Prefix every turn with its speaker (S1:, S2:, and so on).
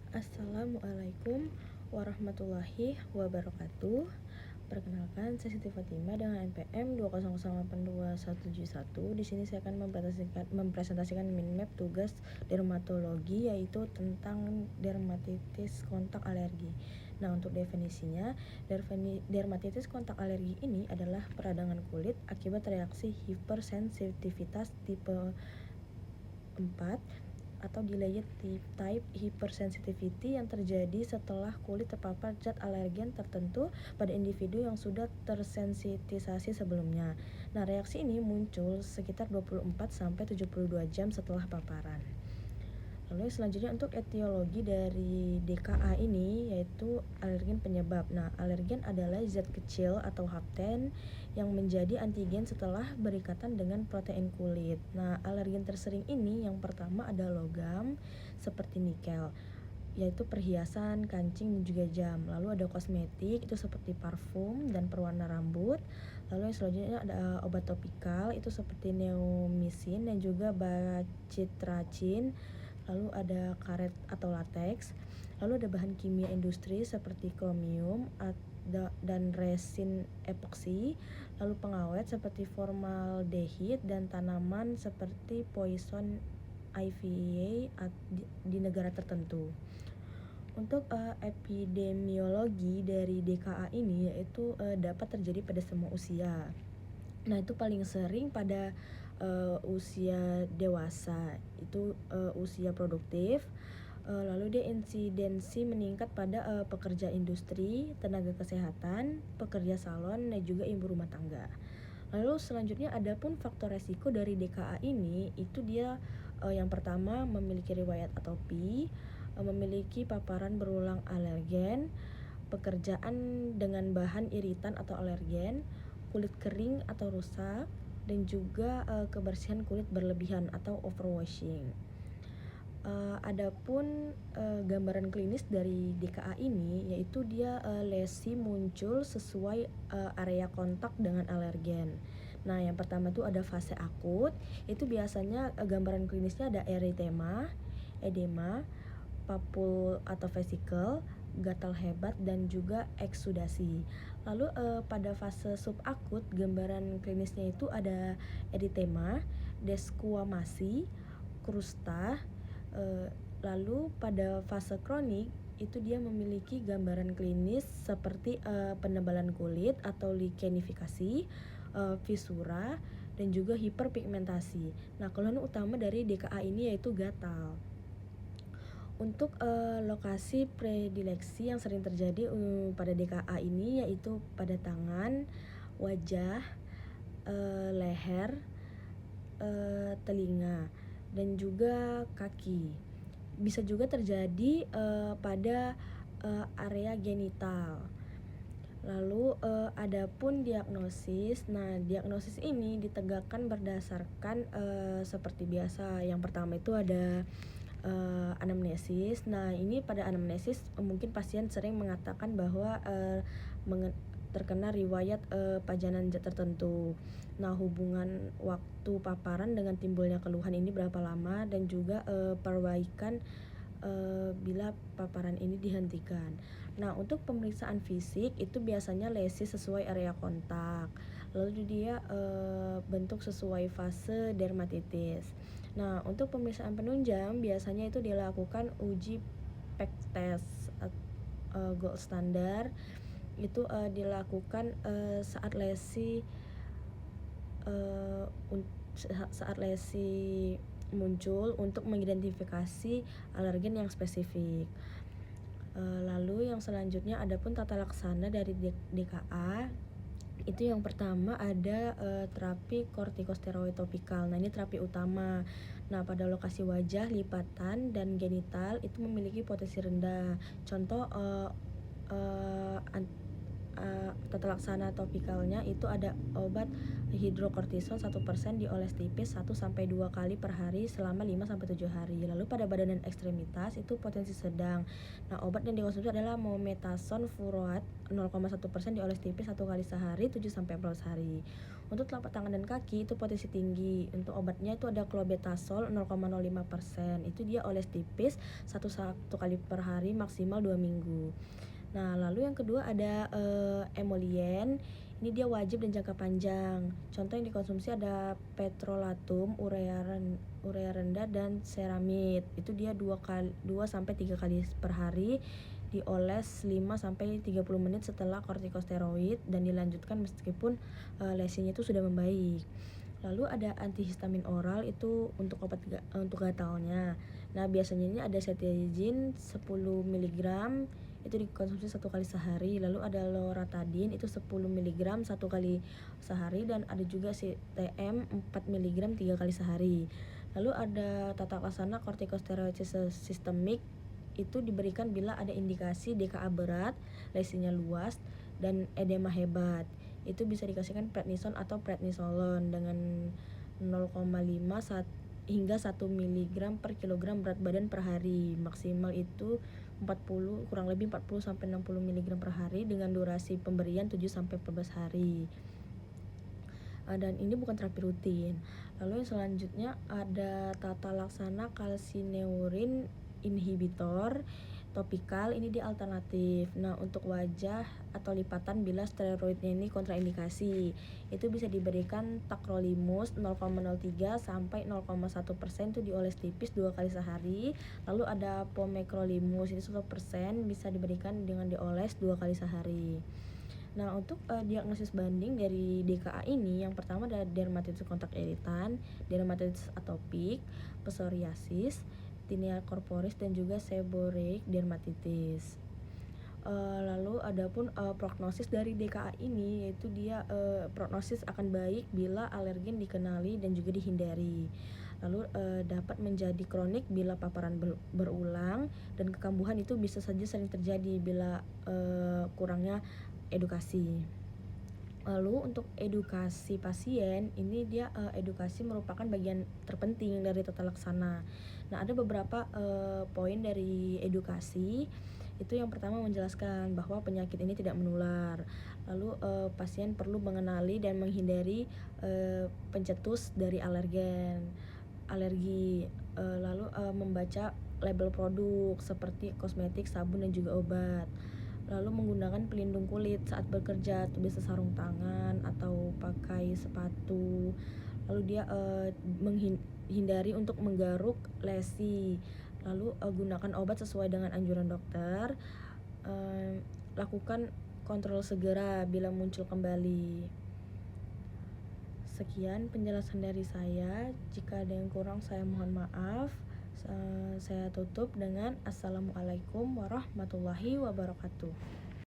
S1: Assalamualaikum warahmatullahi wabarakatuh. Perkenalkan, saya Siti Fatimah dengan NPM 2008271. Di sini saya akan mempresentasikan minmap tugas dermatologi, yaitu tentang dermatitis kontak alergi. Nah, untuk definisinya, dermatitis kontak alergi ini adalah peradangan kulit akibat reaksi hipersensitivitas tipe 4 atau delayed type hypersensitivity yang terjadi setelah kulit terpapar zat alergen tertentu pada individu yang sudah tersensitisasi sebelumnya. Nah, reaksi ini muncul sekitar 24 sampai 72 jam setelah paparan. Lalu selanjutnya untuk etiologi dari DKA ini yaitu alergen penyebab. Nah, alergen adalah zat kecil atau hapten yang menjadi antigen setelah berikatan dengan protein kulit. Nah, alergen tersering ini yang pertama ada logam seperti nikel, yaitu perhiasan, kancing, dan juga jam. Lalu ada kosmetik, itu seperti parfum dan perwarna rambut. Lalu yang selanjutnya ada obat topikal, itu seperti neomycin dan juga bacitracin. Lalu ada karet atau latex. Lalu ada bahan kimia industri seperti kromium dan resin epoksi. Lalu pengawet seperti formaldehid dan tanaman seperti poison ivy di negara tertentu. Untuk epidemiologi dari DKA ini yaitu dapat terjadi pada semua usia. Nah, itu paling sering pada usia dewasa, itu usia produktif. Lalu dia insidensi meningkat pada pekerja industri, tenaga kesehatan, pekerja salon, dan juga ibu rumah tangga. Lalu selanjutnya ada pun faktor resiko dari DKA ini, itu dia yang pertama memiliki riwayat atopi, memiliki paparan berulang alergen, pekerjaan dengan bahan iritan atau alergen, kulit kering atau rusak, dan juga kebersihan kulit berlebihan atau overwashing. Adapun gambaran klinis dari DKA ini yaitu dia lesi muncul sesuai area kontak dengan alergen. Nah, yang pertama itu ada fase akut, itu biasanya gambaran klinisnya ada eritema, edema, papul atau vesikel, gatal hebat, dan juga eksudasi. Lalu pada fase subakut gambaran klinisnya itu ada eritema, desquamasi, krusta. Lalu pada fase kronik itu dia memiliki gambaran klinis seperti penebalan kulit atau likenifikasi, fisura, dan juga hiperpigmentasi. Nah, keluhan utama dari DKA ini yaitu gatal. Untuk lokasi predileksi yang sering terjadi pada DKA ini yaitu pada tangan, wajah, leher, telinga, dan juga kaki. Bisa juga terjadi pada area genital. Lalu adapun diagnosis. Nah, diagnosis ini ditegakkan berdasarkan seperti biasa. Yang pertama itu ada anamnesis. Nah, ini pada anamnesis mungkin pasien sering mengatakan bahwa terkena riwayat pajanan zat tertentu. Nah, hubungan waktu paparan dengan timbulnya keluhan ini berapa lama, dan juga perbaikan bila paparan ini dihentikan. Nah, untuk pemeriksaan fisik itu biasanya lesi sesuai area kontak. Lalu dia bentuk sesuai fase dermatitis. Nah, untuk pemeriksaan penunjang biasanya itu dilakukan uji PEC test gold standar. Itu dilakukan saat lesi muncul untuk mengidentifikasi alergen yang spesifik. Lalu yang selanjutnya adapun tata laksana dari DKA. Itu yang pertama ada terapi kortikosteroid topikal. Nah, ini terapi utama. Nah, pada lokasi wajah, lipatan, dan genital itu memiliki potensi rendah. Contoh tata laksana topikalnya itu ada obat hidrokortison 1% dioles tipis 1-2 kali per hari selama 5-7 hari. Lalu pada badan dan ekstremitas itu potensi sedang. Nah, obat yang dikonsumsi adalah mometasone furoat 0,1% dioles tipis 1 kali sehari 7-14 hari. Untuk telapak tangan dan kaki itu potensi tinggi. Untuk obatnya itu ada clobetasol 0,05%. Itu dia oles tipis 1 kali per hari maksimal 2 minggu. Nah, lalu yang kedua ada emolien. Ini dia wajib dan jangka panjang. Contoh yang dikonsumsi ada petrolatum, urea rendah dan ceramid. Itu dia 2-3 kali per hari dioles 5-30 menit setelah kortikosteroid dan dilanjutkan meskipun lesinya itu sudah membaik. Lalu ada antihistamin oral itu untuk untuk gatalnya. Nah, biasanya ini ada cetirizine 10 mg itu dikonsumsi 1 kali sehari. Lalu ada loratadin itu 10 mg 1 kali sehari dan ada juga CTM 4 mg 3 kali sehari. Lalu ada tata laksana kortikosteroid sistemik itu diberikan bila ada indikasi DKA berat, lesinya luas dan edema hebat. Itu bisa dikasihkan prednison atau prednisolon dengan 0,5 hingga 1 mg per kilogram berat badan per hari. Maksimal itu kurang lebih 40-60 mg per hari dengan durasi pemberian 7-14 hari. Dan ini bukan terapi rutin. Lalu yang selanjutnya ada tata laksana kalsineurin inhibitor topikal, ini dia alternatif. Nah, untuk wajah atau lipatan bila steroidnya ini kontraindikasi, itu bisa diberikan tacrolimus 0,03 sampai 0,1% itu dioles tipis 2 kali sehari. Lalu ada pomecrolimus ini 1% bisa diberikan dengan dioles 2 kali sehari. Nah, untuk diagnosis banding dari DKA ini, yang pertama ada dermatitis kontak iritan, dermatitis atopik, psoriasis, tinea corporis dan juga seborrheic dermatitis. Lalu adapun prognosis dari DKA ini yaitu dia prognosis akan baik bila alergen dikenali dan juga dihindari. Lalu dapat menjadi kronik bila paparan berulang dan kekambuhan itu bisa saja sering terjadi bila kurangnya edukasi. Lalu untuk edukasi pasien ini dia edukasi merupakan bagian terpenting dari tata laksana. Nah, ada beberapa poin dari edukasi. Itu yang pertama menjelaskan bahwa penyakit ini tidak menular. Lalu pasien perlu mengenali dan menghindari pencetus dari alergi. Lalu membaca label produk seperti kosmetik, sabun dan juga obat. Lalu menggunakan pelindung kulit saat bekerja, itu bisa sarung tangan atau pakai sepatu. Lalu dia menghindari untuk menggaruk lesi. Lalu gunakan obat sesuai dengan anjuran dokter. Lakukan kontrol segera bila muncul kembali. Sekian penjelasan dari saya. Jika ada yang kurang saya mohon maaf. Saya tutup dengan Assalamualaikum warahmatullahi wabarakatuh.